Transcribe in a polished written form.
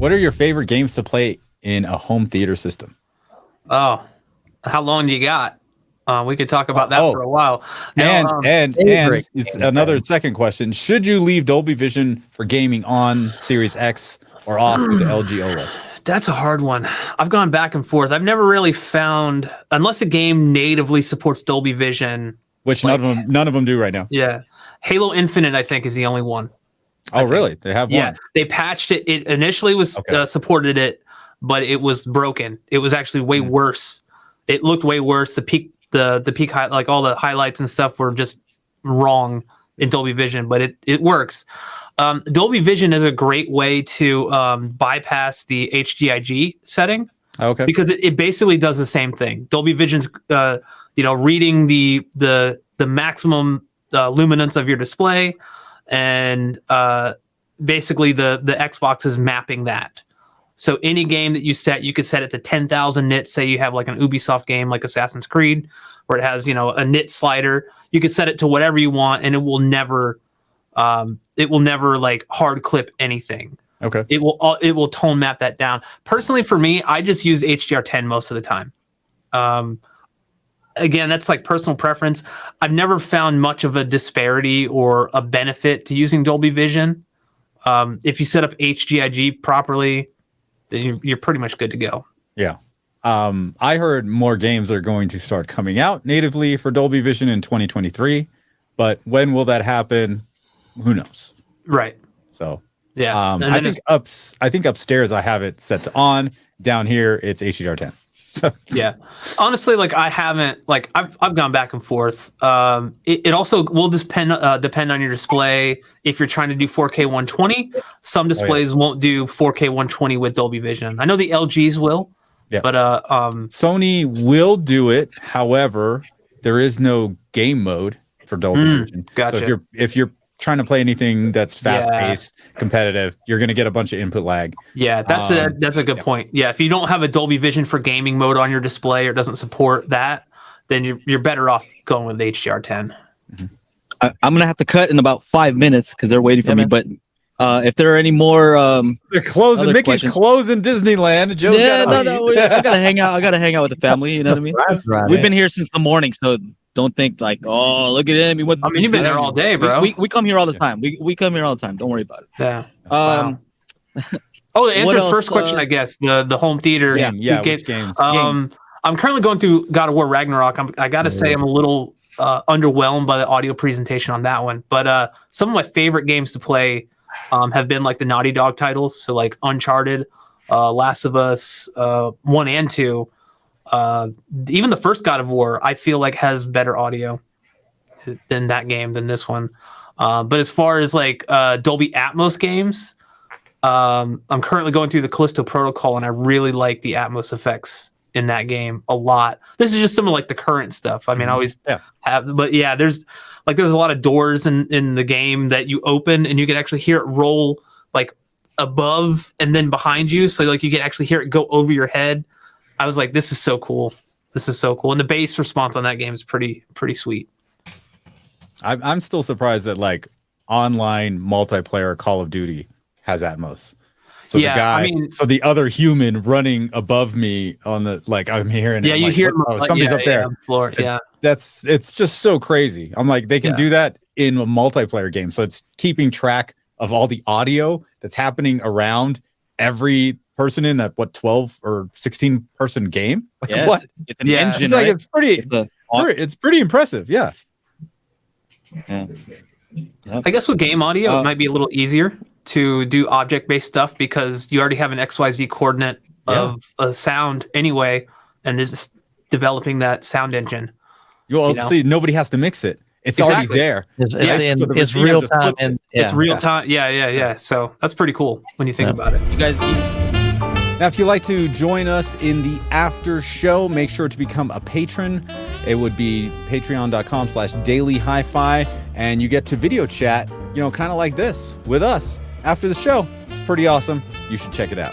What are your favorite games to play in a home theater system? Oh, how long do you got? We could talk about that for a while. No, and it's another second question. Should you leave Dolby Vision for gaming on Series X or off with the LG OLED? That's a hard one. I've gone back and forth. I've never really found, unless a game natively supports Dolby Vision, which none of them do right now. Yeah, Halo Infinite I think is the only one. Oh, really? They have one? Yeah, they patched it. It initially was supported it, but it was broken. It was actually way worse. It looked way worse. The peak like all the highlights and stuff were just wrong in Dolby Vision, but it works. Dolby Vision is a great way to bypass the HDIG setting. Okay. Because it basically does the same thing. Dolby Vision's reading the maximum luminance of your display, and basically the Xbox is mapping that. So any game that you set, you could set it to 10,000 nits. Say you have like an Ubisoft game like Assassin's Creed, where it has a nit slider. You could set it to whatever you want, and it will never like hard clip anything. Okay. It will tone map that down. Personally, for me, I just use HDR10 most of the time. Again, that's like personal preference. I've never found much of a disparity or a benefit to using Dolby Vision. If you set up HDIG properly, then you're pretty much good to go. Yeah. I heard more games are going to start coming out natively for Dolby Vision in 2023, but when will that happen? Who knows? Right. So yeah. I think upstairs I have it set to on. Down here it's HDR10. So yeah, honestly, like I haven't, like I've gone back and forth. It also will depend on your display. If you're trying to do 4K 120, some displays won't do 4K 120 with Dolby Vision. I know the LGs will, but Sony will do it. However, there is no game mode for Dolby Vision. Gotcha. So if you're trying to play anything that's fast-paced, competitive, you're going to get a bunch of input lag. Yeah, that's a good point. Yeah, if you don't have a Dolby Vision for gaming mode on your display or doesn't support that, then you're better off going with HDR10. Mm-hmm. I'm gonna have to cut in about 5 minutes because they're waiting for me. But if there are any more, they're closing. Mickey's questions. Closing Disneyland. Joe's I gotta hang out. I gotta hang out with the family. You know what I mean? Right, we've been here since the morning, so. Don't think like, oh, look at him. You've been there all day, bro. We come here all the time. We come here all the time. Don't worry about it. Yeah. To answer his first question, I guess the home theater. Games. I'm currently going through God of War Ragnarok. I got to say I'm a little underwhelmed by the audio presentation on that one. But some of my favorite games to play have been like the Naughty Dog titles. So like Uncharted, Last of Us 1 and 2. Even the first God of War, I feel like has better audio than this one. But as far as like Dolby Atmos games, I'm currently going through the Callisto Protocol, and I really like the Atmos effects in that game a lot. This is just some of like the current stuff. I mean, I always have, but yeah, there's a lot of doors in the game that you open, and you can actually hear it roll like above and then behind you. So like you can actually hear it go over your head. I was like, this is so cool. And the bass response on that game is pretty sweet. I'm still surprised that like online multiplayer Call of Duty has Atmos. So so the other human running above me on the, like I'm hearing. Yeah, you hear somebody's up there. On the floor. It's just so crazy. I'm like, they can do that in a multiplayer game. So it's keeping track of all the audio that's happening around every person in that 12 or 16 person game. Like what? It's an engine. It's like it's pretty impressive. Yeah. I guess with game audio, it might be a little easier to do object-based stuff because you already have an XYZ coordinate of a sound anyway, and there's just developing that sound engine. See, nobody has to mix it. It's already there. It's real time. It's real time. Yeah. So that's pretty cool when you think about it. You guys. Now, if you'd like to join us in the after show, make sure to become a patron. It would be patreon.com/Daily HiFi, and you get to video chat, kind of like this with us after the show. It's pretty awesome. You should check it out.